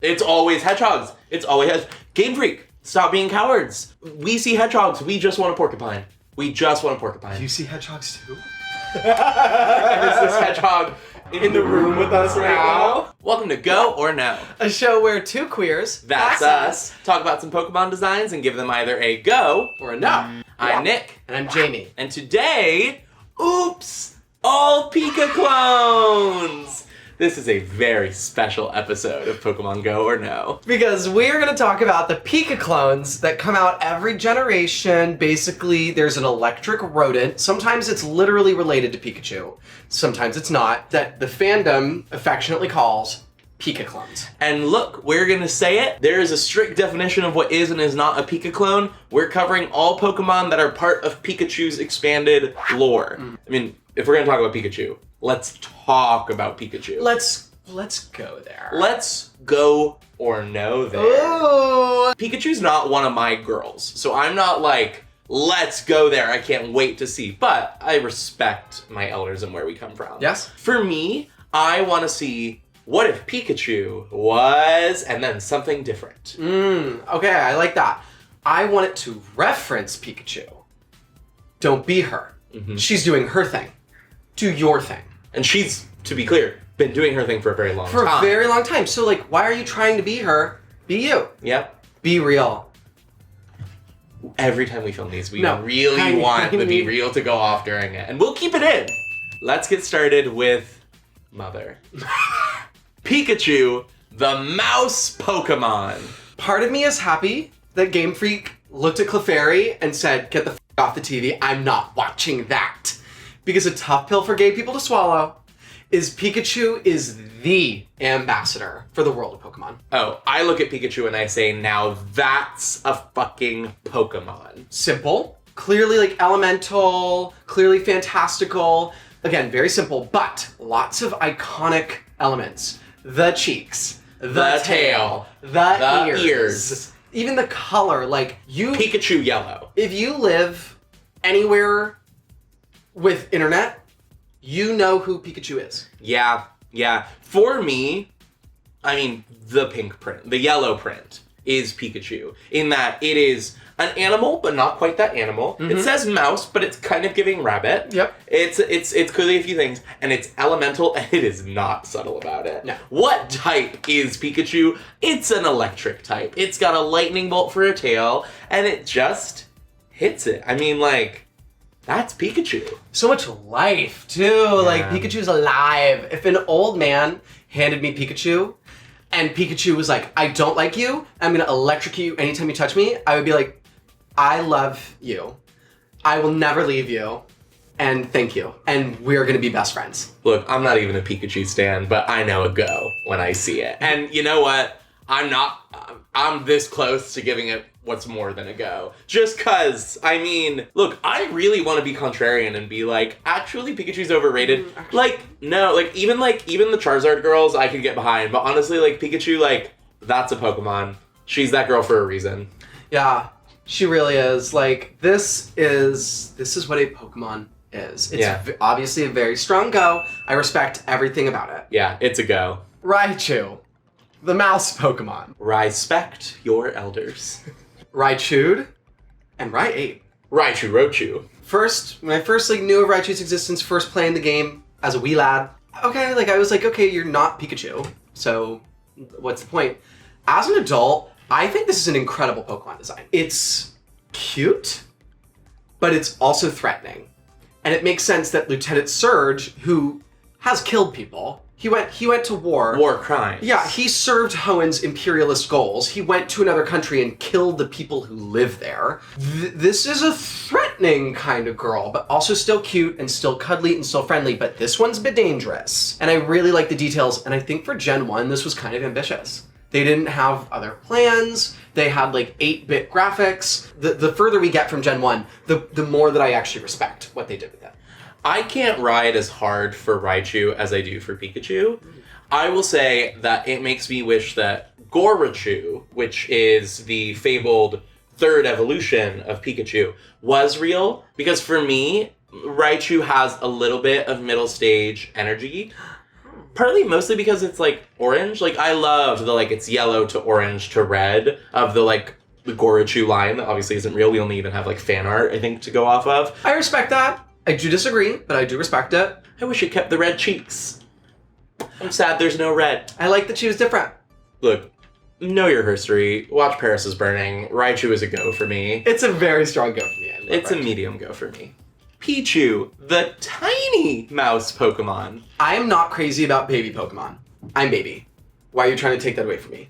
It's always hedgehogs. It's always Game Freak. Stop being cowards. We see hedgehogs. We just want a porcupine. We just want a porcupine. You see hedgehogs too? And is this hedgehog in the room with us right now? Welcome to Go or No, a show where two queers, that's us, talk about some Pokemon designs and give them either a go or a no. I'm Nick. And I'm Jamie. And today, oops, all PIKACLONES! This is a very special episode of Pokemon Go or No. Because we're going to talk about the PIKACLONES that come out every generation. Basically, there's an electric rodent. Sometimes it's literally related to Pikachu. Sometimes it's not. That the fandom affectionately calls PIKACLONES. And look, we're going to say it. There is a strict definition of what is and is not a PIKACLONE. We're covering all Pokemon that are part of Pikachu's expanded lore. I mean, if we're going to talk about Pikachu, let's talk about Pikachu. Let's go there. Let's go or no there. Ooh. Pikachu's not one of my girls, so I'm not like, let's go there, I can't wait to see. But I respect my elders and where we come from. Yes. For me, I want to see what if Pikachu was, and then something different. Okay, I like that. I want it to reference Pikachu. Don't be her. She's doing her thing. Do your thing. And she's, to be clear, been doing her thing for a very long time. For a very long time. So, like, why are you trying to be her? Be you. Yep. Be real. Every time we film these, we No, really want the Be Real to go off during it. And we'll keep it in. Let's get started with Mother. Pikachu, the mouse Pokemon. Part of me is happy that Game Freak looked at Clefairy and said, get the f*** off the TV. I'm not watching that. Because a tough pill for gay people to swallow is Pikachu is the ambassador for the world of Pokemon. Oh, I look at Pikachu and I say, now that's a fucking Pokemon. Simple, clearly like elemental, clearly fantastical. Again, very simple, but lots of iconic elements. The cheeks, the tail, the ears. Even the color, like you... Pikachu yellow. If you live anywhere with internet, you know who Pikachu is. Yeah. For me, I mean, the pink print, the yellow print is Pikachu, in that it is an animal, but not quite that animal. It says mouse, but it's kind of giving rabbit. Yep. It's clearly a few things, and it's elemental, and it is not subtle about it. No. What type is Pikachu? It's an electric type. It's got a lightning bolt for a tail, and it just hits it. I mean, like, that's Pikachu. So much life, too. Like, Pikachu's alive. If an old man handed me Pikachu, and Pikachu was like, I don't like you, I'm gonna electrocute you anytime you touch me, I would be like, I love you. I will never leave you. And thank you. And we're gonna be best friends. Look, I'm not even a Pikachu stan, but I know a go when I see it. And you know what? I'm this close to giving it what's more than a go. Just cause, I mean, look, I really want to be contrarian and be like, actually Pikachu's overrated. No, even the Charizard girls I could get behind, but honestly, like, Pikachu, like, that's a Pokemon. She's that girl for a reason. Yeah, she really is. Like, this is what a Pokemon is. It's obviously a very strong go. I respect everything about it. Yeah, it's a go. Raichu, the mouse Pokemon. Respect your elders. Raichu'd and Raichu. Rochu. When I first knew of Raichu's existence, first playing the game as a wee lad, okay, I was like, okay, you're not Pikachu, so what's the point? As an adult, I think this is an incredible Pokemon design. It's cute, but it's also threatening. And it makes sense that Lieutenant Surge, who has killed people, he went to war. War crimes. Yeah, he served Hoenn's imperialist goals. He went to another country and killed the people who live there. This is a threatening kind of girl, but also still cute and still cuddly and still friendly, but this one's a bit dangerous. And I really like the details, and I think for Gen 1, this was kind of ambitious. They didn't have other plans. They had like 8-bit graphics. The further we get from Gen 1, the more that I actually respect what they did with it. I can't ride as hard for Raichu as I do for Pikachu. I will say that it makes me wish that Gorachu, which is the fabled third evolution of Pikachu, was real. Because for me, Raichu has a little bit of middle stage energy. Partly mostly because it's like orange. Like I love the like it's yellow to orange to red of the like the Gorachu line that obviously isn't real. We only even have like fan art, I think, to go off of. I respect that. I do disagree, but I do respect it. I wish it kept the red cheeks. I'm sad there's no red. I like that she was different. Look, know your history. Watch Paris is Burning. Raichu is a go for me. It's a very strong go for me. It's Raichu. A medium go for me. Pichu, the tiny mouse Pokemon. I am not crazy about baby Pokemon. I'm baby. Why are you trying to take that away from me?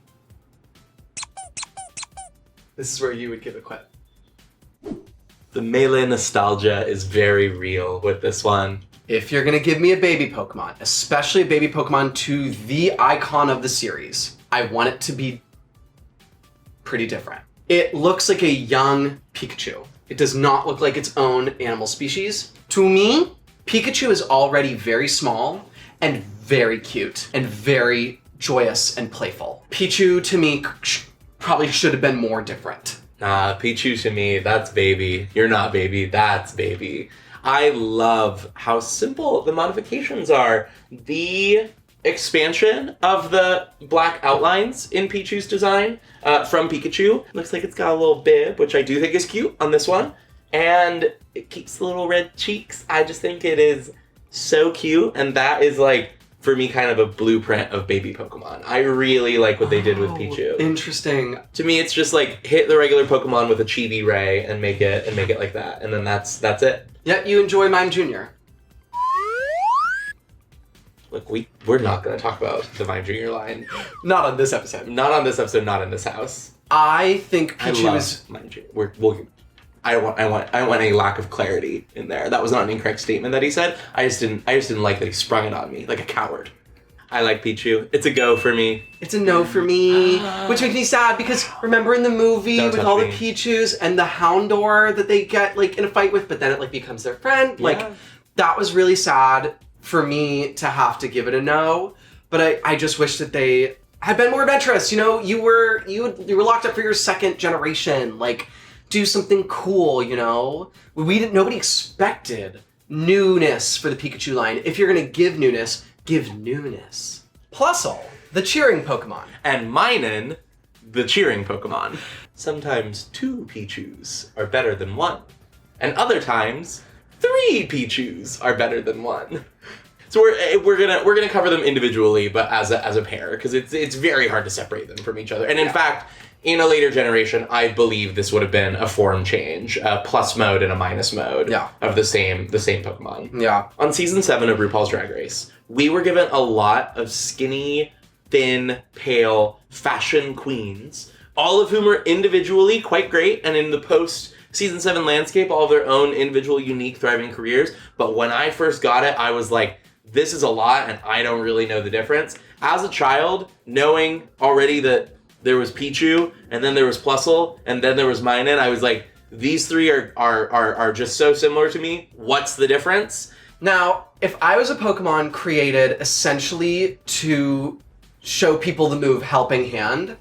This is where you would give a quit. The melee nostalgia is very real with this one. If you're gonna give me a baby Pokemon, especially a baby Pokemon to the icon of the series, I want it to be pretty different. It looks like a young Pikachu. It does not look like its own animal species. To me, Pikachu is already very small and very cute and very joyous and playful. Pichu, to me, probably should have been more different. Nah, Pichu to me, that's baby. You're not baby, that's baby. I love how simple the modifications are. The expansion of the black outlines in Pichu's design from Pikachu. Looks like it's got a little bib, which I do think is cute on this one. And it keeps the little red cheeks. I just think it is so cute. And that is like, for me, kind of a blueprint of baby Pokemon. I really like what they did with Pichu. Interesting. To me, it's just like hit the regular Pokemon with a Chibi Ray and make it like that. And then that's it. Yet you enjoy Mime Jr. Look, we're not going to talk about the Mime Jr. line. Not on this episode. Not on this episode, not in this house. I think Pichu is... Mime Jr. I want a lack of clarity in there. That was not an incorrect statement that he said. I just didn't like that he sprung it on me like a coward. I like Pichu. It's a go for me. It's a no for me, which makes me sad because remember in the movie Don't with all the Pichus and the Houndour that they get like in a fight with, but then it like becomes their friend. Yeah. Like that was really sad for me to have to give it a no. But I just wish that they had been more adventurous. You know, you were locked up for your second generation. Like, do something cool. You know, nobody expected newness for the Pikachu line. If you're gonna give newness. Give newness. Plusle, the cheering Pokemon. And Minun, the cheering Pokemon. Sometimes 2 Pichus are better than 1. And other times, 3 Pichus are better than 1. So we're gonna cover them individually, but as a pair, because it's very hard to separate them from each other. And in fact, in a later generation, I believe this would have been a form change, a plus mode and a minus mode of the same Pokemon. Yeah. On season 7 of RuPaul's Drag Race, we were given a lot of skinny, thin, pale fashion queens, all of whom are individually quite great, and in the post-season 7 landscape, all of their own individual, unique, thriving careers. But when I first got it, I was like, this is a lot, and I don't really know the difference. As a child, knowing already that there was Pichu, and then there was Plusle, and then there was Minun, I was like, these 3 are just so similar to me. What's the difference? Now, if I was a Pokemon created essentially to show people the move Helping Hand,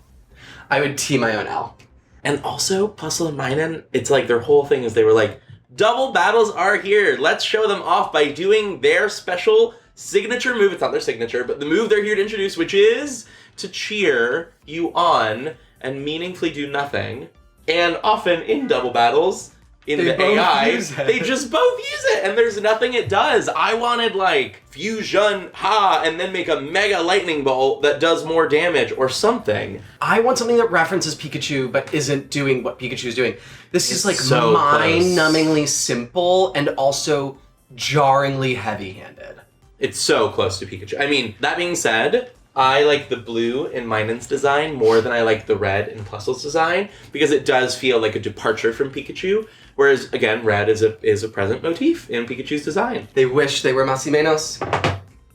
I would tee my own L. And also, Plusle and Minun, it's like their whole thing is they were like, double battles are here. Let's show them off by doing their special signature move. It's not their signature, but the move they're here to introduce, which is to cheer you on and meaningfully do nothing. And often in double battles, in the AI, they just both use it, and there's nothing it does. I wanted, like, fusion, and then make a mega lightning bolt that does more damage or something. I want something that references Pikachu, but isn't doing what Pikachu's doing. This is, like, so mind-numbingly simple and also jarringly heavy-handed. It's so close to Pikachu. I mean, that being said, I like the blue in Minun's design more than I like the red in Plusle's design, because it does feel like a departure from Pikachu. Whereas, again, red is a present motif in Pikachu's design. They wish they were más y menos,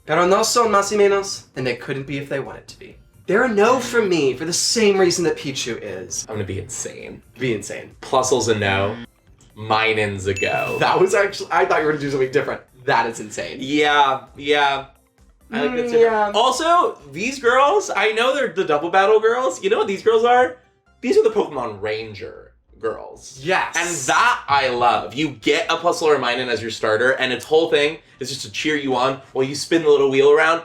pero no son más y menos, and they couldn't be if they wanted to be. They're a no from me for the same reason that Pichu is. I'm gonna be insane. Be insane. Plusle's a no. Minun's a go. That was actually, I thought you were gonna do something different. That is insane. Yeah. I like that. Yeah. Also, these girls, I know they're the double battle girls. You know what these girls are? These are the Pokemon Ranger girls. Yes. And that I love. You get a Plusle or Minun as your starter, and its whole thing is just to cheer you on while you spin the little wheel around.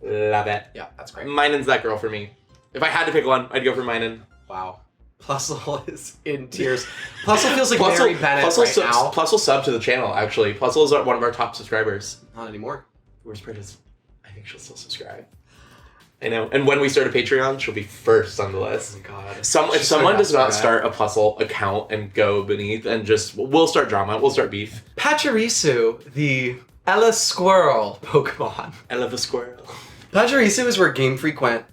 Love it. Yeah, that's great. Minun's that girl for me. If I had to pick one, I'd go for Minun. Wow. Plusle is in tears. Plusle feels like Mary Bennett now. Plusle sub to the channel, actually. Plusle is one of our top subscribers. Not anymore. Where's Bridges? I think she'll still subscribe. I know. And when we start a Patreon, she'll be first on the list. Oh my god. If someone does not start a Plusle account and go beneath and we'll start drama, we'll start beef. Pachirisu, the Ella Squirrel Pokemon. Ella the Squirrel. Pachirisu is where Game Freak went,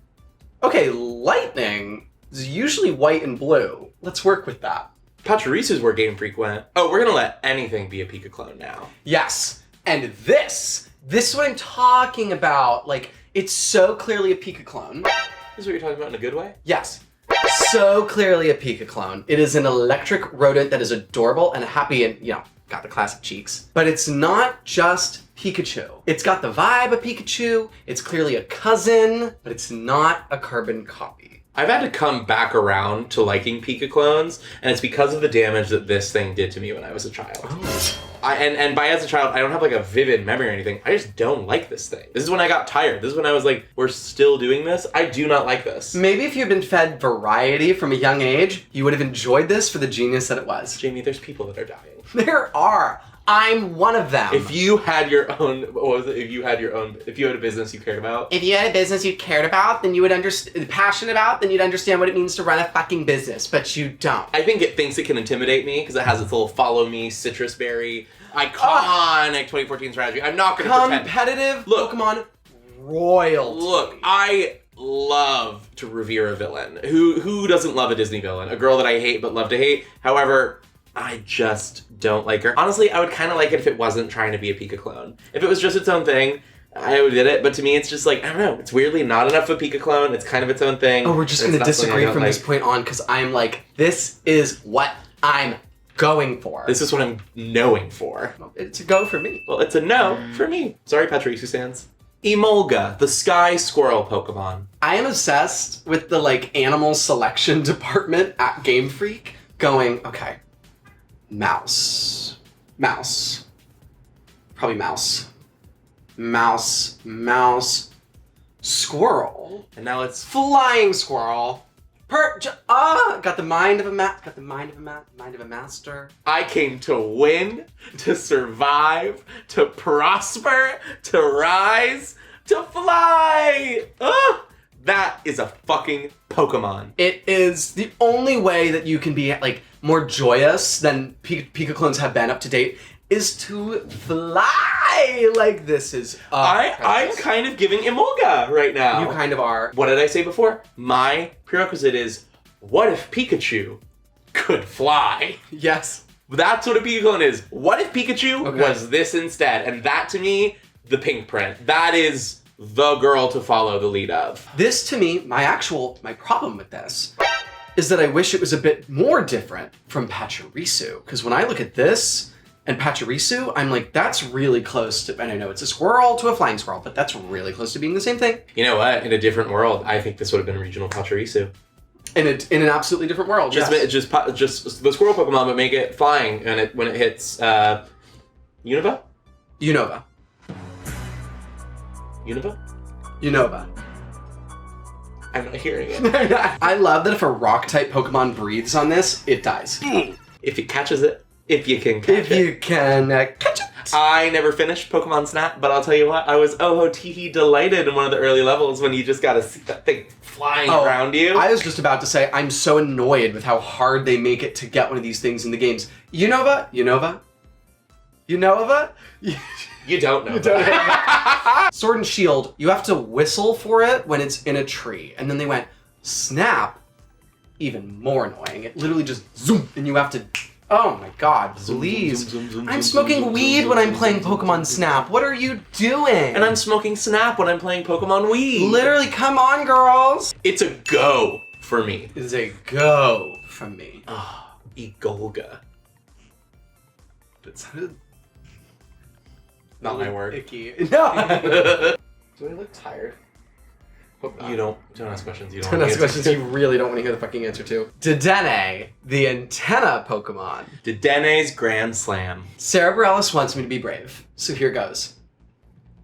okay, lightning is usually white and blue. Let's work with that. Pachirisu is where Game Freak went. Oh, we're gonna let anything be a Pika clone now. Yes. And this is what I'm talking about. Like, it's so clearly a Pika clone. This is what you're talking about in a good way? Yes. So clearly a Pika clone. It is an electric rodent that is adorable and happy and, got the classic cheeks. But it's not just Pikachu. It's got the vibe of Pikachu. It's clearly a cousin, but it's not a carbon copy. I've had to come back around to liking Pika clones, and it's because of the damage that this thing did to me when I was a child. Oh. And by as a child, I don't have like a vivid memory or anything. I just don't like this thing. This is when I got tired. This is when I was like, we're still doing this? I do not like this. Maybe if you'd been fed variety from a young age, you would have enjoyed this for the genius that it was. Jamie, there's people that are dying. There are. I'm one of them. If you had your own, if you had a business you cared about? If you had a business you cared about, then you would passionate about, then you'd understand what it means to run a fucking business, but you don't. I think it thinks it can intimidate me because it has its little follow me citrus berry iconic 2014 strategy. I'm not going to pretend. Competitive Pokemon royalty. Look, I love to revere a villain. Who doesn't love a Disney villain? A girl that I hate but love to hate. However, I just don't like her. Honestly, I would kind of like it if it wasn't trying to be a Pika clone. If it was just its own thing, I would get it. But to me, it's just like, I don't know. It's weirdly not enough of a Pika clone. It's kind of its own thing. Oh, we're just going to disagree from this point on because I'm like, this is what I'm going for. This is what I'm knowing for. It's a go for me. Well, it's a no for me. Sorry, Pachirisu stands. Emolga, the sky squirrel Pokemon. I am obsessed with the animal selection department at Game Freak going, okay, mouse, probably mouse, squirrel, and now it's flying squirrel. Got the mind of a master. I came to win, to survive, to prosper, to rise, to fly. That is a fucking Pokemon. It is the only way that you can be more joyous than Pika clones have been up to date is to fly. Like this is. I'm kind of giving Emolga right now. You kind of are. What did I say before? My prerequisite is, what if Pikachu could fly? Yes. That's what a Pika clone is. What if Pikachu was this instead? And that to me, the pink print. That is the girl to follow the lead of. This to me, my problem with this is that I wish it was a bit more different from Pachirisu. Because when I look at this and Pachirisu, I'm like, that's really close to, and I know it's a squirrel to a flying squirrel, but that's really close to being the same thing. You know what? In a different world, I think this would have been regional Pachirisu. In an absolutely different world, just the squirrel Pokemon, but make it flying, and when it hits Unova? Unova. I'm not hearing it. I love that if a rock-type Pokemon breathes on this, it dies. If it catches it. If you can catch it. If you can catch it. I never finished Pokemon Snap, but I'll tell you what, I was tee delighted in one of the early levels when you just got to see that thing flying around you. I was just about to say, I'm so annoyed with how hard they make it to get one of these things in the games. Unova? You don't know. Sword and Shield, you have to whistle for it when it's in a tree. And then they went, Snap, even more annoying. It literally just zoom, and you have to... Oh my god, please. I'm smoking weed when I'm playing Pokemon Snap. What are you doing? And I'm smoking Snap when I'm playing Pokemon Wii. Literally, come on, girls. It's a go for me. It is a go from me. Oh, Emolga. It sounded... Not my word. Icky. No. Do I look tired? You don't ask questions you don't ask questions to. you really don't want to hear the fucking answer to. Dedenne, the antenna Pokemon. Dedenne's Grand Slam. Sarah Bareilles wants me to be brave, so here goes.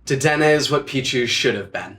Dedenne is what Pichu should have been.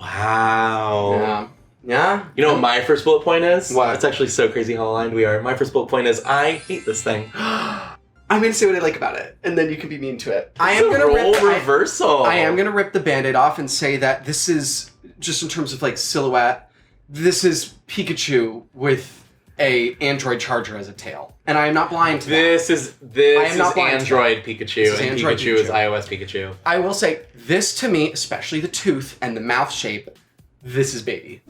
Wow. Yeah? You know what my first bullet point is? What? It's actually so crazy how aligned we are. My first bullet point is I hate this thing. I'm gonna say what I like about it, and then you can be mean to it. I am gonna rip reversal. I am gonna rip the Band-Aid off and say that this is, just in terms of like silhouette, this is Pikachu with a Android charger as a tail. And I am not blind to that. This is Android Pikachu, and Android Pikachu is iOS Pikachu. I will say, this to me, especially the tooth and the mouth shape, this is baby.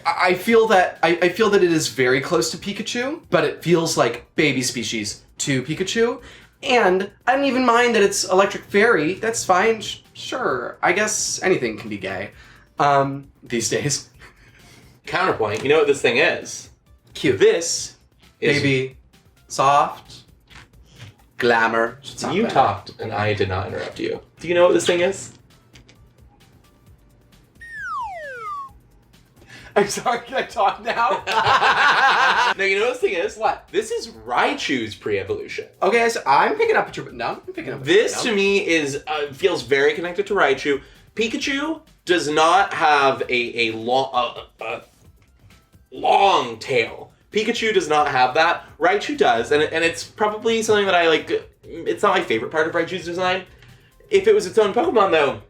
I feel that it is very close to Pikachu, but it feels like baby species to Pikachu. And I don't even mind that it's Electric Fairy. That's fine. Sure. I guess anything can be gay. These days. Counterpoint, you know what this thing is? Cute. This is... Baby. Soft. Glamour. You talked, and I did not interrupt you. Do you know what this thing is? I'm sorry, can I talk now? No, you know what this thing is? What? This is Raichu's pre-evolution. Okay, so I'm picking up what you're putting down. I'm picking up what This, you're to me, is feels very connected to Raichu. Pikachu does not have a long tail. Pikachu does not have that. Raichu does, and it's probably something that I like. It's not my favorite part of Raichu's design. If it was its own Pokemon, though,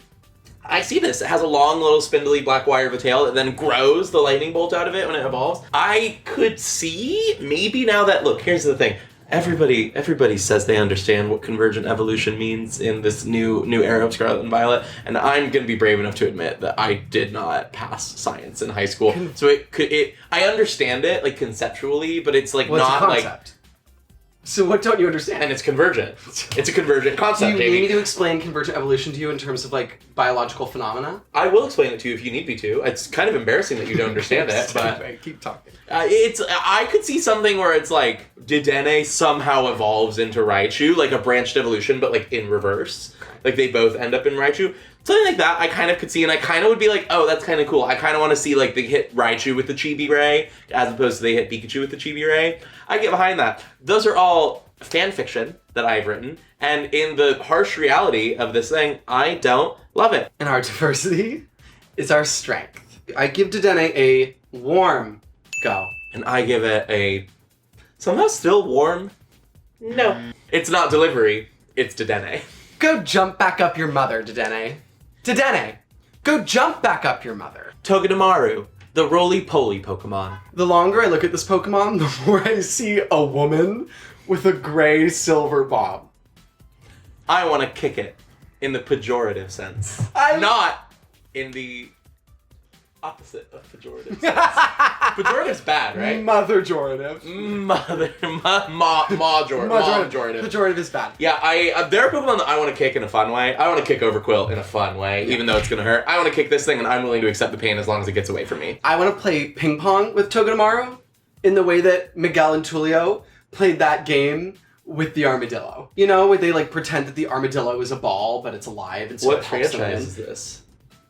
I see this. It has a long, little, spindly black wire of a tail that then grows the lightning bolt out of it when it evolves. I could see, maybe now that, look, here's the thing. Everybody says they understand what convergent evolution means in this new era of Scarlet and Violet, and I'm gonna be brave enough to admit that I did not pass science in high school. So I understand it, like, conceptually, but it's like not like... So what don't you understand? And it's convergent. It's a convergent concept, Do you need me to explain convergent evolution to you in terms of, like, biological phenomena? I will explain it to you if you need me to. It's kind of embarrassing that you don't understand it, but... Keep talking. I could see something where it's like, Dedenne somehow evolves into Raichu, like a branched evolution, but like in reverse. Like they both end up in Raichu. Something like that I kind of could see, and I kind of would be like, oh, that's kind of cool. I kind of want to see like they hit Raichu with the Chibi Ray, as opposed to they hit Pikachu with the Chibi Ray. I get behind that. Those are all fan fiction that I've written, and in the harsh reality of this thing, I don't love it. And our diversity is our strength. I give Dedenne a warm go. And I give it a somehow still warm. No. It's not delivery, it's Dedenne. Go jump back up your mother, Dedenne. Dedenne, go jump back up your mother. Togedemaru, the roly-poly Pokemon. The longer I look at this Pokemon, the more I see a woman with a gray silver bob. I want to kick it in the pejorative sense. Not in the opposite of pejorative sense. Pejorative's bad, right? Mother-jorative. Majorative. Pejorative is bad. Yeah, there are Pokemon that I want to kick in a fun way. I want to kick Overquill in a fun way, even though it's going to hurt. I want to kick this thing, and I'm willing to accept the pain as long as it gets away from me. I want to play ping pong with Togedemaru in the way that Miguel and Tulio played that game with the armadillo. You know, where they like pretend that the armadillo is a ball, but it's alive, and so what it helps them win. franchise is this?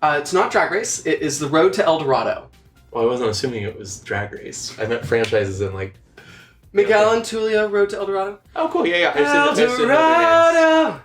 It's not Drag Race. It is The Road to El Dorado. Well, I wasn't assuming it was Drag Race. I meant franchises in like... Miguel and Tulio, Road to El Dorado. Oh, cool. Yeah. El Dorado,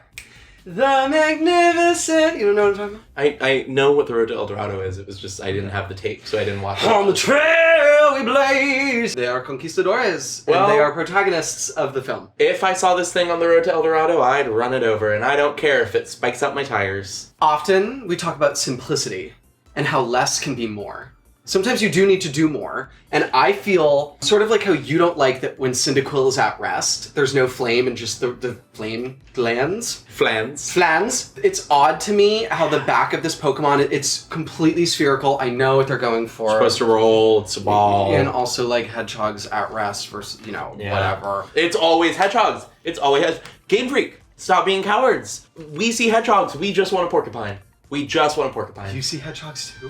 the magnificent. You don't know what I'm talking about? I know what The Road to El Dorado is. It was just I didn't have the tape, so I didn't watch it. On the trail we blaze. They are conquistadores, Well, and they are protagonists of the film. If I saw this thing on The Road to El Dorado, I'd run it over, and I don't care if it spikes up my tires. Often, we talk about simplicity and how less can be more. Sometimes you do need to do more, and I feel sort of like how you don't like that when Cyndaquil is at rest, there's no flame and just the flame glands. Flans. It's odd to me how the back of this Pokemon, it's completely spherical. I know what they're going for. It's supposed to roll, it's a ball. And also like hedgehogs at rest versus, whatever. It's always hedgehogs. It's always Game Freak, stop being cowards. We see hedgehogs, we just want a porcupine. We just want a porcupine. You see hedgehogs too?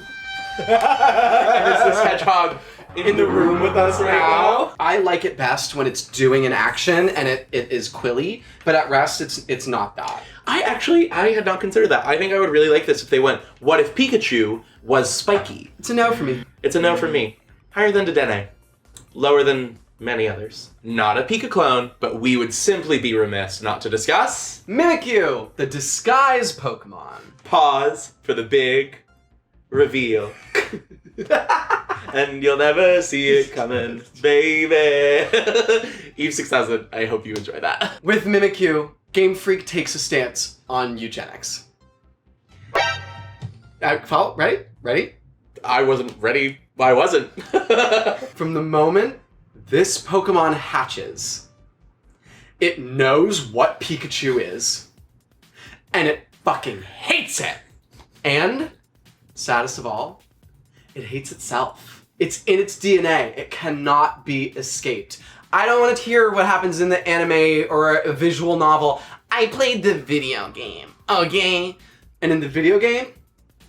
And is this hedgehog in the room with us right now? I like it best when it's doing an action and it is quilly, but at rest it's not that. I had not considered that. I think I would really like this if they went, what if Pikachu was spiky? It's a no for me. It's a no for me. Higher than Dedenne. Lower than many others. Not a Pika clone, but we would simply be remiss not to discuss Mimikyu, the disguise Pokemon. Pause for the big reveal. And you'll never see it coming, baby. Eve 6000, I hope you enjoy that. With Mimikyu, Game Freak takes a stance on eugenics. Follow? Ready? Ready? I wasn't ready. I wasn't. From the moment this Pokemon hatches, it knows what Pikachu is, and it fucking hates it. And, saddest of all, it hates itself. It's in its DNA. It cannot be escaped. I don't want to hear what happens in the anime or a visual novel. I played the video game, okay? And in the video game,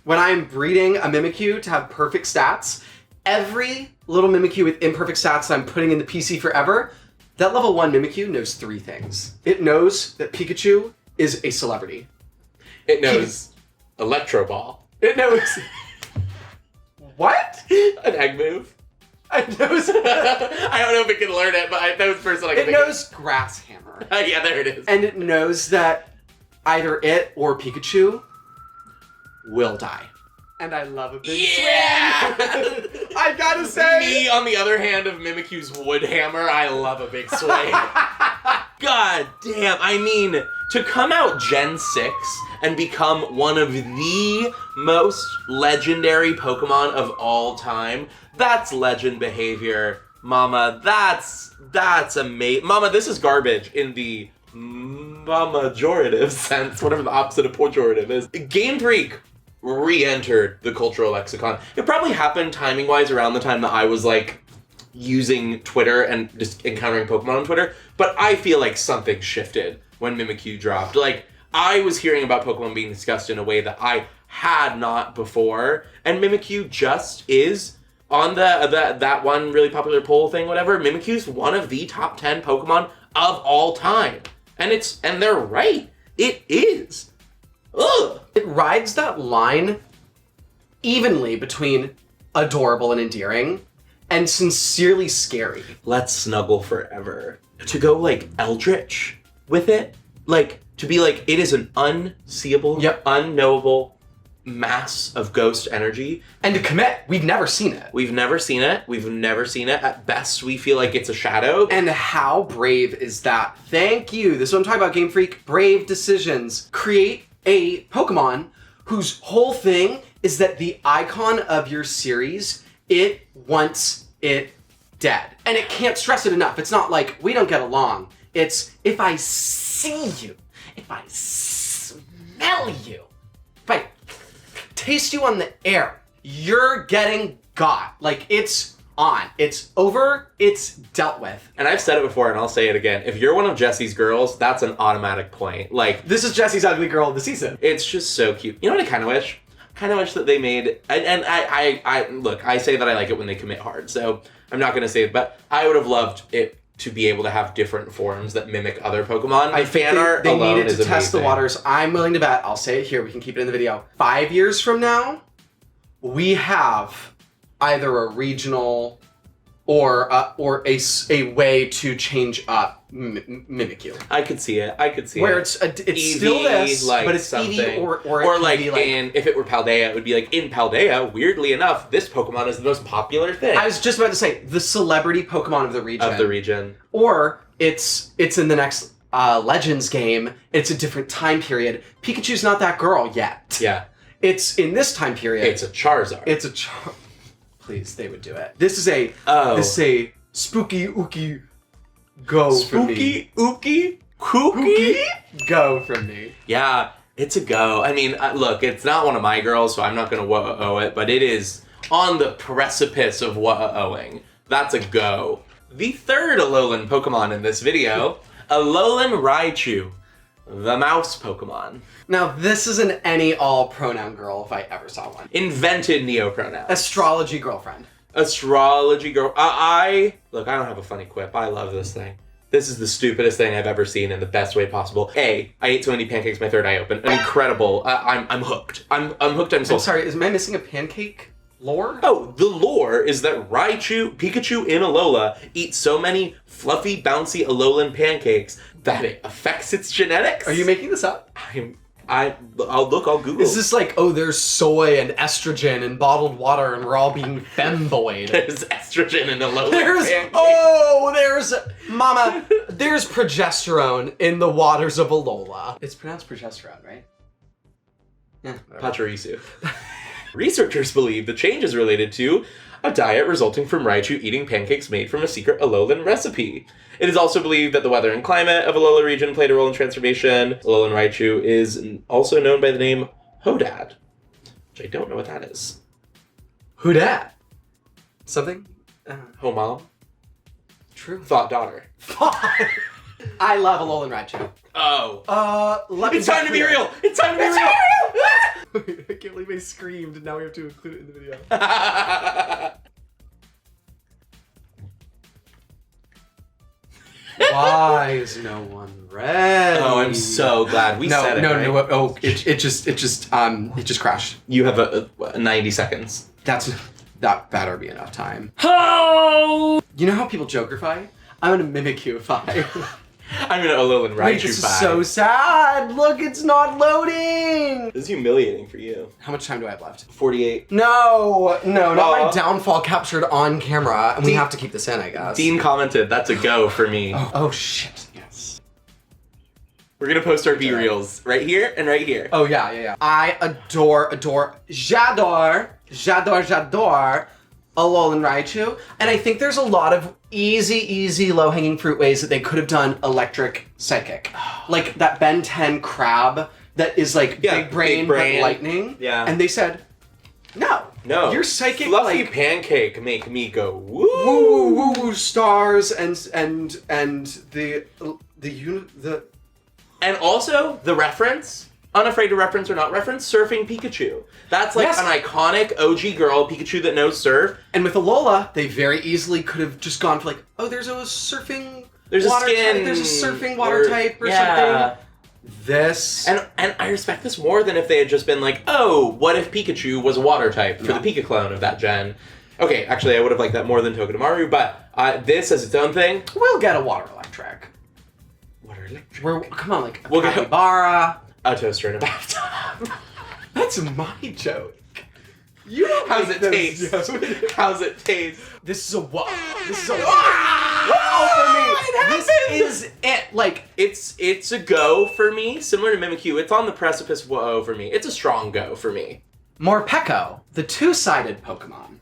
when I'm breeding a Mimikyu to have perfect stats, every little Mimikyu with imperfect stats that I'm putting in the PC forever, that level 1 Mimikyu knows 3 things. It knows that Pikachu is a celebrity. It knows Electro Ball. It knows... What? An egg move. It knows... I don't know if it can learn it, but that was the first one I could It think knows Grass Hammer. Yeah, there it is. And it knows that either it or Pikachu will die. And I love a big swing. I gotta say. Me, on the other hand of Mimikyu's wood hammer, I love a big swing. God damn. I mean, to come out Gen 6 and become one of the most legendary Pokemon of all time, that's legend behavior. Mama, that's amazing. Mama, this is garbage in the majorative sense, whatever the opposite of pejorative is. Game Freak re-entered the cultural lexicon. It probably happened timing-wise around the time that I was like using Twitter and just encountering Pokemon on Twitter, but I feel like something shifted when Mimikyu dropped. Like, I was hearing about Pokemon being discussed in a way that I had not before, and Mimikyu just is on that one really popular poll thing, whatever. Mimikyu's one of the top 10 Pokemon of all time. And they're right. It is. Ugh. It rides that line evenly between adorable and endearing and sincerely scary. Let's snuggle forever. To go like Eldritch with it, like to be like, it is an unseeable, unknowable mass of ghost energy. And to commit, we've never seen it. We've never seen it. We've never seen it. At best, we feel like it's a shadow. And how brave is that? Thank you. This is what I'm talking about, Game Freak. Brave decisions. Create a Pokemon whose whole thing is that the icon of your series, it wants it dead. And it can't stress it enough. It's not like, we don't get along. It's, if I see you, if I smell you, if I taste you on the air, you're getting got. Like, it's on. It's over. It's dealt with. And I've said it before, and I'll say it again. If you're one of Jesse's girls, that's an automatic point. Like, this is Jesse's ugly girl of the season. It's just so cute. You know what I kind of wish? I kind of wish that they made, and I look, I say that I like it when they commit hard, so I'm not going to say it, but I would have loved it to be able to have different forms that mimic other Pokemon. I think they needed to test the waters. I'm willing to bet, I'll say it here, we can keep it in the video. 5 years from now, we have either a regional or a way to change up Mimikyu. I could see it. Where it's still this, like, but it's something. Eevee or or like in, if it were Paldea, it would be like in Paldea, weirdly enough, this Pokemon is the most popular thing. I was just about to say, the celebrity Pokemon of the region. Or it's in the next Legends game, it's a different time period. Pikachu's not that girl yet. Yeah. It's in this time period. It's a Charizard. Please, they would do it. This is a spooky ooky go from me. Spooky ooky kooky go from me. Yeah, it's a go. I mean, look, it's not one of my girls, so I'm not going to whoa-oh it, but it is on the precipice of whoa-ohing. That's a go. The third Alolan Pokemon in this video, Alolan Raichu, the mouse Pokemon. Now, this is an any-all pronoun girl if I ever saw one. Invented neopronouns. Astrology girlfriend. Astrology girl. Look, I don't have a funny quip. I love this thing. This is the stupidest thing I've ever seen in the best way possible. I ate so many pancakes, my third eye opened. An incredible. I'm hooked. I'm hooked. I'm sold. I'm sorry, am I missing a pancake? Lore? Oh, the lore is that Pikachu in Alola eats so many fluffy, bouncy Alolan pancakes that it affects its genetics. Are you making this up? I'll Google. Is this like, oh, there's soy and estrogen and bottled water and we're all being femboyed? There's estrogen in Alolan there's Mama, there's progesterone in the waters of Alola. It's pronounced progesterone, right? Yeah. Pachirisu. Researchers believe the change is related to a diet resulting from Raichu eating pancakes made from a secret Alolan recipe. It is also believed that the weather and climate of Alola region played a role in transformation. Alolan Raichu is also known by the name Hodad, which I don't know what that is. Who dat? Something? Ho mom? True. Thought daughter. I love Alolan Raichu. Oh. It's time to be real! It's time to be real! I can't believe I screamed and now we have to include it in the video. Why is no one ready? Oh, I'm so glad we said it. Right? Oh, it just crashed. You have a 90 seconds. That better be enough time. Oh! You know how people jokerify? I'm gonna Mimikyu-ify. I'm gonna Alolan Raichu. This is so sad. Look, it's not loading. This is humiliating for you. How much time do I have left? 48. No, not my downfall captured on camera, and we have to keep this in, I guess. Dean commented, that's a go for me. Oh shit, yes. We're gonna post our B-reels right here and right here. Oh yeah. I adore, j'adore Alolan Raichu, and I think there's a lot of easy low-hanging fruit ways that they could have done electric psychic. Like that Ben 10 crab that is like big brain but lightning. Yeah. And they said, no. You're psychic fluffy like pancake make me go woo woo woo woo stars and the and also the reference. Unafraid to reference or not reference, surfing Pikachu. That's like an iconic OG girl, Pikachu that knows surf. And with Alola, they very easily could have just gone for like, oh, there's a surfing water type. There's a surfing water type or something. This. And I respect this more than if they had just been like, oh, what if Pikachu was a water type for the Pika clone of that gen? Okay, actually, I would have liked that more than Togedemaru, but this as its own thing. We'll get a water electric. Water electric? Come on, like a capybara. A toaster in a bathtub. That's my joke. You don't How's it taste? How's it taste? This is a wow. This is a wow for me. This is it. Like it's a go for me. Similar to Mimikyu, it's on the precipice. Whoa for me. It's a strong go for me. Morpeko, the two-sided Pokemon.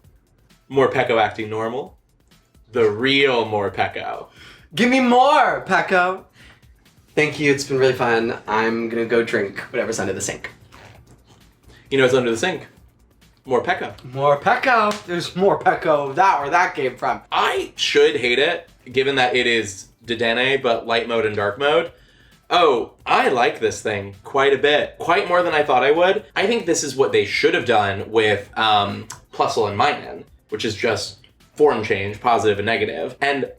Morpeko acting normal. The real Morpeko. Give me more, Peko. Thank you, it's been really fun. I'm gonna go drink whatever's under the sink. You know what's under the sink? Morpeko. Morpeko! There's Morpeko, where that came from. I should hate it, given that it is Dedenne, but light mode and dark mode. Oh, I like this thing quite a bit. Quite more than I thought I would. I think this is what they should have done with Plusle and Minun, which is just form change, positive and negative. And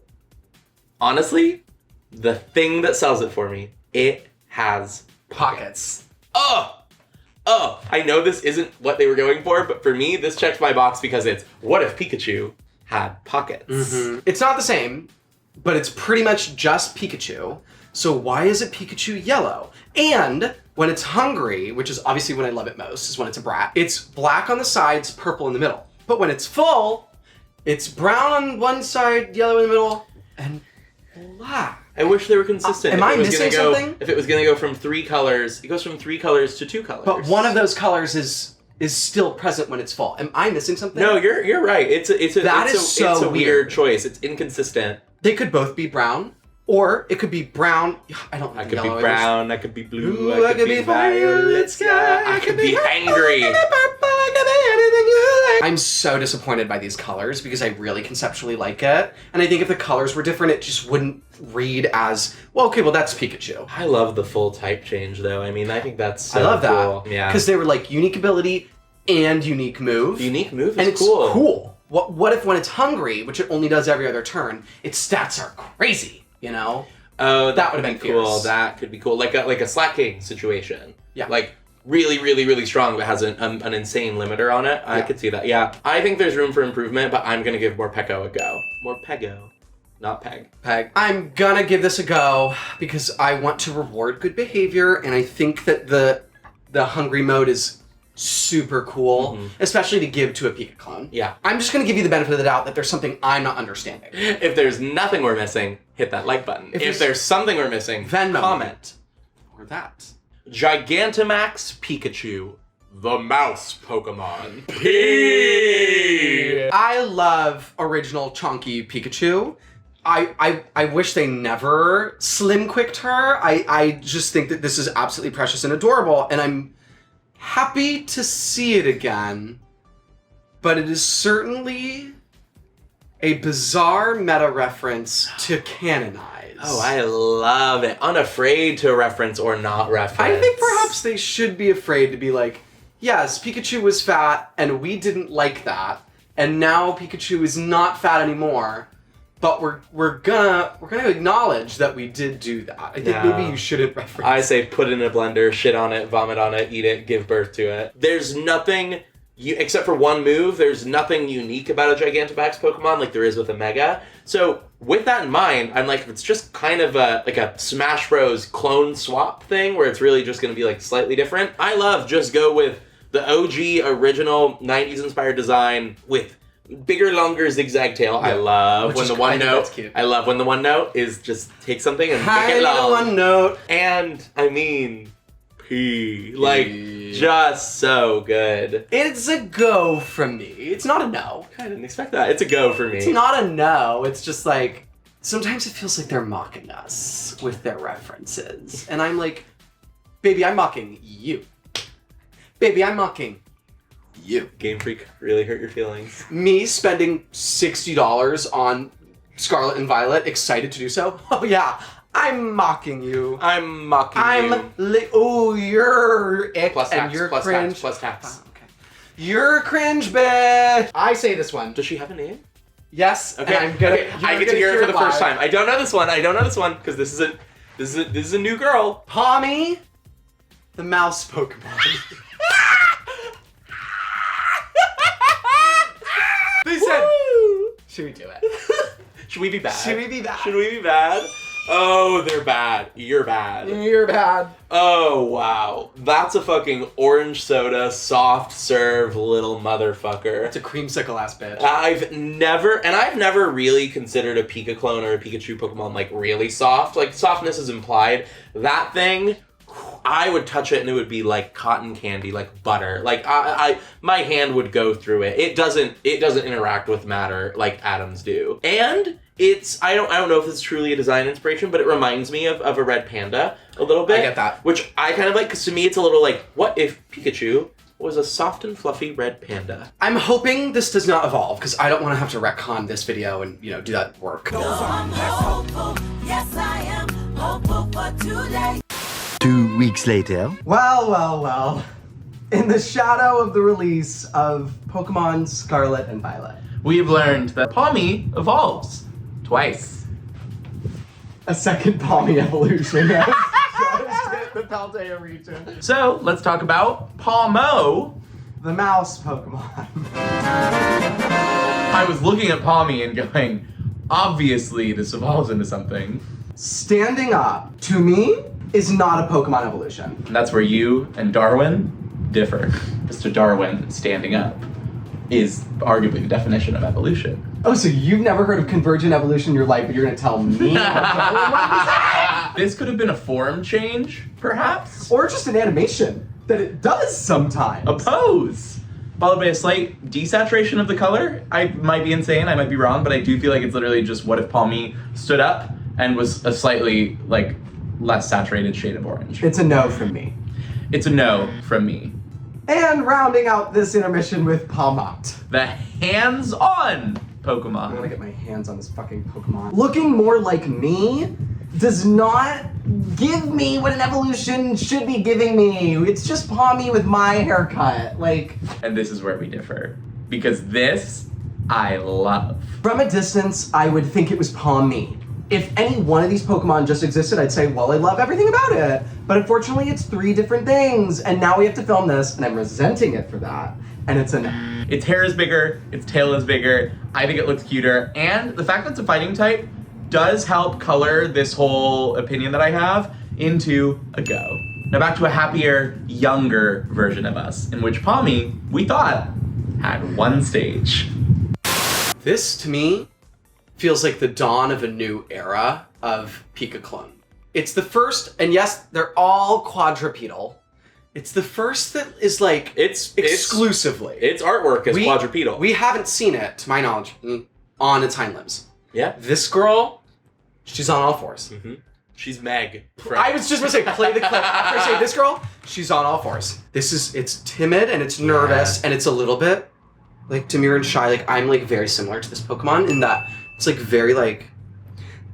honestly, the thing that sells it for me, it has pockets. Oh, I know this isn't what they were going for, but for me, this checks my box because it's, what if Pikachu had pockets? Mm-hmm. It's not the same, but it's pretty much just Pikachu. So why is it Pikachu yellow? And when it's hungry, which is obviously when I love it most, is when it's a brat, it's black on the sides, purple in the middle. But when it's full, it's brown on one side, yellow in the middle, and black. I wish they were consistent. Am I missing something? If it was going to go from 3 colors, it goes from 3 colors to 2 colors. But one of those colors is still present when it's full. Am I missing something? No, you're right. It's a weird choice. It's inconsistent. They could both be brown, or it could be brown. I don't. I could be brown. I could be blue. I could be violet sky. I could be angry. I'm so disappointed by these colors because I really conceptually like it. And I think if the colors were different, it just wouldn't read as, well, okay, well, that's Pikachu. I love the full type change, though. I mean, I think that's so I love cool. that. Yeah. Because they were like unique ability and unique move. Unique move is and it's cool. Cool. What if when it's hungry, which it only does every other turn, its stats are crazy, you know? Oh, that would have been cool. fierce. That could be cool. Like a slacking situation. Yeah. Like, really, really, really strong, but has an insane limiter on it. I could see that. Yeah, I think there's room for improvement, but I'm gonna give Morpeko a go. Morpeko, not Peg. Peg. I'm gonna give this a go because I want to reward good behavior, and I think that the hungry mode is super cool, especially to give to a Pika clone. Yeah. I'm just gonna give you the benefit of the doubt that there's something I'm not understanding. If there's nothing we're missing, hit that like button. If there's something we're missing, Venmo comment. Or that. Gigantamax Pikachu, the mouse Pokemon. P. I love original chunky Pikachu. I wish they never slim quicked her. I just think that this is absolutely precious and adorable, and I'm happy to see it again. But it is certainly a bizarre meta reference to canonize. Oh, I love it. Unafraid to reference or not reference. I think perhaps they should be afraid to be like, yes, Pikachu was fat and we didn't like that, and now Pikachu is not fat anymore. But we're gonna acknowledge that we did do that. I think maybe you shouldn't reference. I say put it in a blender, shit on it, vomit on it, eat it, give birth to it. There's nothing except for one move. There's nothing unique about a Gigantamax Pokemon like there is with a Mega. So with that in mind, I'm like, it's just kind of like a Smash Bros. Clone swap thing where it's really just gonna be like slightly different. I love just go with the OG original 90s inspired design with bigger, longer zigzag tail. Yeah. I love when the one note. I love when the one note is just take something and make it long. One note. And I mean, P. Like, just so good. It's a go from me. It's not a no. I didn't expect that. It's a go for me. It's not a no. It's just like sometimes it feels like they're mocking us with their references, and I'm like, baby, I'm mocking you. Baby, I'm mocking you. Game Freak really hurt your feelings. Me spending $60 on Scarlet and Violet, excited to do so. Oh yeah, I'm mocking you. I'm mocking you. Oh, you're ick plus and tax, you're plus cringe. Tax, plus tax. Oh, okay. You're cringe, bitch. I say this one. Does she have a name? Yes. Okay. And I'm gonna. Okay. I get to hear it for the first time. I don't know this one. Because this is a new girl. Pawmi, the mouse Pokemon. They said, should we do it? Should we be bad? Should we be bad? Should we be bad? Oh, they're bad. You're bad. You're bad. Oh, wow. That's a fucking orange soda, soft serve little motherfucker. That's a creamsicle ass bitch. I've never really considered a PIKACLONE or a Pikachu Pokemon like really soft. Like, softness is implied. That thing, I would touch it and it would be like cotton candy, like butter. Like my hand would go through it. It doesn't interact with matter like atoms do. And I don't know if it's truly a design inspiration, but it reminds me of a red panda a little bit. I get that. Which I kind of like, because to me it's a little like, what if Pikachu was a soft and fluffy red panda? I'm hoping this does not evolve, because I don't want to have to retcon this video and, do that work. I'm hopeful, yes I am hopeful for today. 2 weeks later. Well. In the shadow of the release of Pokemon Scarlet and Violet, We've learned that Pawmi evolves twice. a second Pawmi evolution has just hit the Paldea region. So let's talk about Pawmo. The mouse Pokemon. I was looking at Pawmi and going, obviously this evolves into something. Standing up, to me, is not a Pokemon evolution. And that's where you and Darwin differ. Mr. Darwin standing up is arguably the definition of evolution. Oh, so you've never heard of convergent evolution in your life, but you're gonna tell me This could have been a form change, perhaps? or just an animation that it does sometimes. A pose! Followed by a slight desaturation of the color. I might be insane, I might be wrong, but I do feel like it's literally just what if Pawmi stood up and was a slightly, less saturated shade of orange. It's a no from me. It's a no from me. And rounding out this intermission with Pawmot. The hands-on Pokemon. I want to get my hands on this fucking Pokemon. Looking more like me does not give me what an evolution should be giving me. It's just Pawmi with my haircut. And this is where we differ. Because this, I love. From a distance, I would think it was Pawmi. if any one of these Pokemon just existed, I'd say, well, I love everything about it. But unfortunately, it's 3 different things, and now we have to film this, and I'm resenting it for that. And it's Its hair is bigger, its tail is bigger, I think it looks cuter, and the fact that it's a fighting type does help color this whole opinion that I have into a go. Now back to a happier, younger version of us, in which Pawmi, we thought, had 1 stage. This, to me, feels like the dawn of a new era of PIKACLONE. It's the first, and yes, they're all quadrupedal. It's the first that is like, exclusively. Its artwork is quadrupedal. We haven't seen it, to my knowledge, on its hind limbs. Yeah. This girl, she's on all 4s. Mm-hmm. She's Meg. I was just gonna say, play the clip. After I say this girl, she's on all 4s. It's timid and it's nervous and it's a little bit like demure and shy. Like I'm like very similar to this Pokemon in that it's like very like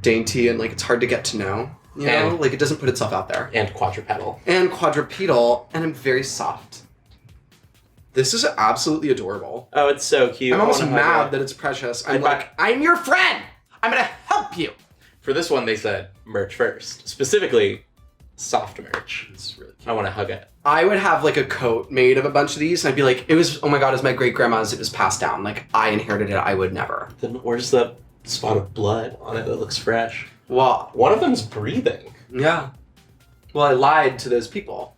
dainty and like it's hard to get to know. You know, like it doesn't put itself out there. And quadrupedal. And I'm very soft. This is absolutely adorable. Oh, it's so cute. I'm almost mad that it's precious. I'm like, I'm your friend! I'm gonna help you! For this one, they said merch first. Specifically, soft merch. It's really cute. I want to hug it. I would have like a coat made of a bunch of these and I'd be like, oh my god, it was my great grandma's, it was passed down. Like I inherited it, I would never. Then where's the spot of blood on it that looks fresh? Well, one of them's breathing. Yeah. Well, I lied to those people.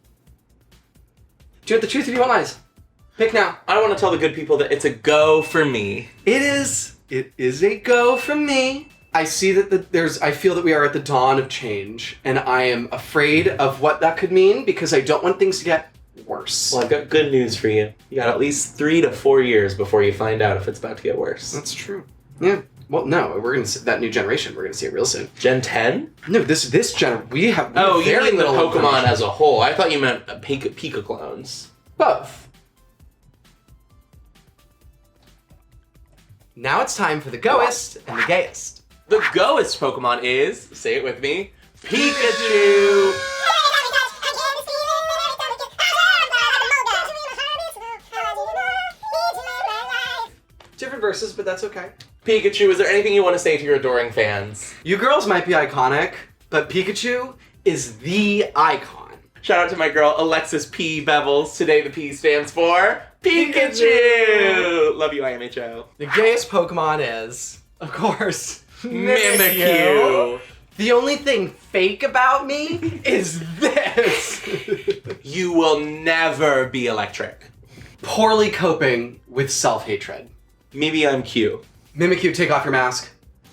Do you want the truth or do you want lies? Pick now. I want to tell the good people that it's a go for me. It is a go from me. I see that I feel that we are at the dawn of change, and I am afraid of what that could mean because I don't want things to get worse. Well, I've got good news for you. You got at least 3 to 4 years before you find out if it's about to get worse. That's true. Yeah. Well, no, we're gonna see that new generation. We're gonna see it real soon. Gen 10? No, this gen. We have. Oh, you mean the Pokemon information. as a whole? I thought you meant PIKACLONES. Both. Now it's time for the goest and the gayest. The goest Pokemon is, say it with me, Pikachu! Different verses, but that's okay. Pikachu, is there anything you want to say to your adoring fans? You girls might be iconic, but Pikachu is the icon. Shout out to my girl Alexis P. Bevels. Today the P stands for Pikachu! Love you, IMHO. The gayest Pokemon is, of course, Mimikyu. The only thing fake about me is this. You will never be electric. Poorly coping with self-hatred. Maybe I'm Q. Mimikyu, take off your mask.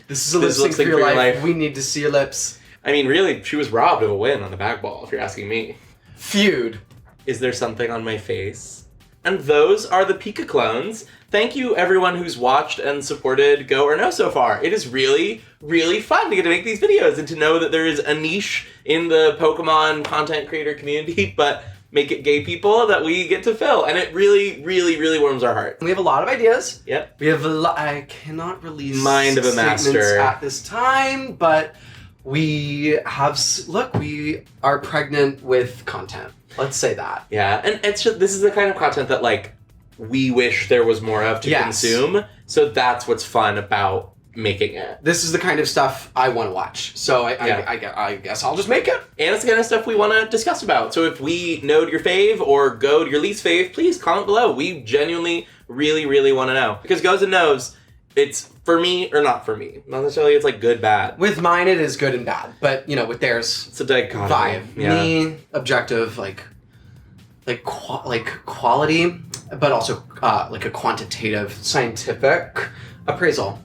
This is a lip sync for your life. We need to see your lips. I mean, really, she was robbed of a win on the back ball, if you're asking me. Feud. Is there something on my face? And those are the PIKACLONES. Thank you, everyone who's watched and supported Go or No so far. It is really, really fun to get to make these videos and to know that there is a niche in the Pokemon content creator community, but make it gay people that we get to fill. And it really, really, really warms our heart. We have a lot of ideas. Yep. We have a lot. I cannot release Mind of a statements master at this time, but we have. Look, we are pregnant with content. Let's say that. Yeah, and it's just, this is the kind of content that, like, we wish there was more of to consume. So that's what's fun about making it. This is the kind of stuff I want to watch. So I guess I'll just make it. And it's the kind of stuff we want to discuss about. So if we know your fave or go to your least fave, please comment below. We genuinely, really, really want to know. Because Goes and Knows, it's for me or not for me. Not necessarily it's like good, bad. With mine, it is good and bad. But, you know, with theirs, it's a dichotomy. Vibe. Yeah. Me, objective, like quality, but also like a quantitative, scientific appraisal.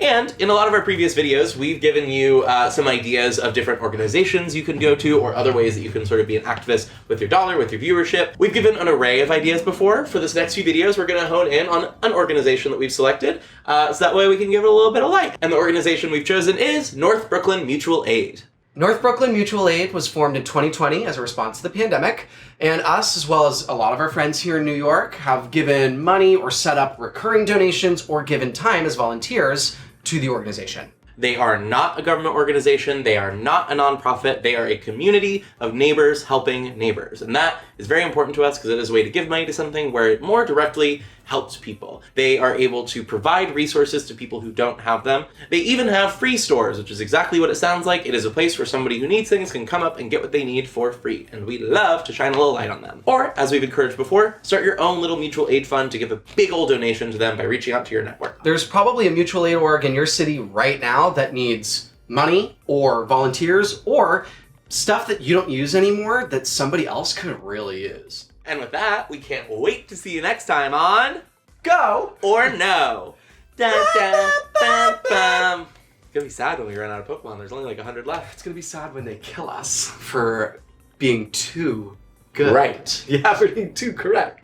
And in a lot of our previous videos, we've given you some ideas of different organizations you can go to or other ways that you can sort of be an activist with your dollar, with your viewership. We've given an array of ideas before. For this next few videos, we're going to hone in on an organization that we've selected, so that way we can give it a little bit of light. And the organization we've chosen is North Brooklyn Mutual Aid. North Brooklyn Mutual Aid was formed in 2020 as a response to the pandemic, and us, as well as a lot of our friends here in New York, have given money or set up recurring donations or given time as volunteers to the organization. They are not a government organization, they are not a nonprofit, they are a community of neighbors helping neighbors. And that is very important to us because it is a way to give money to something where it more directly helps people. They are able to provide resources to people who don't have them. They even have free stores, which is exactly what it sounds like. It is a place where somebody who needs things can come up and get what they need for free, and we love to shine a little light on them. Or, as we've encouraged before, start your own little mutual aid fund to give a big old donation to them by reaching out to your network. There's probably a mutual aid org in your city right now that needs money or volunteers or stuff that you don't use anymore that somebody else could really use. And with that, we can't wait to see you next time on Go! or No. Dun, dun, bum, bum. It's gonna be sad when we run out of Pokemon. There's only like 100 left. It's gonna be sad when they kill us for being too good. Right. Yeah, for being too correct.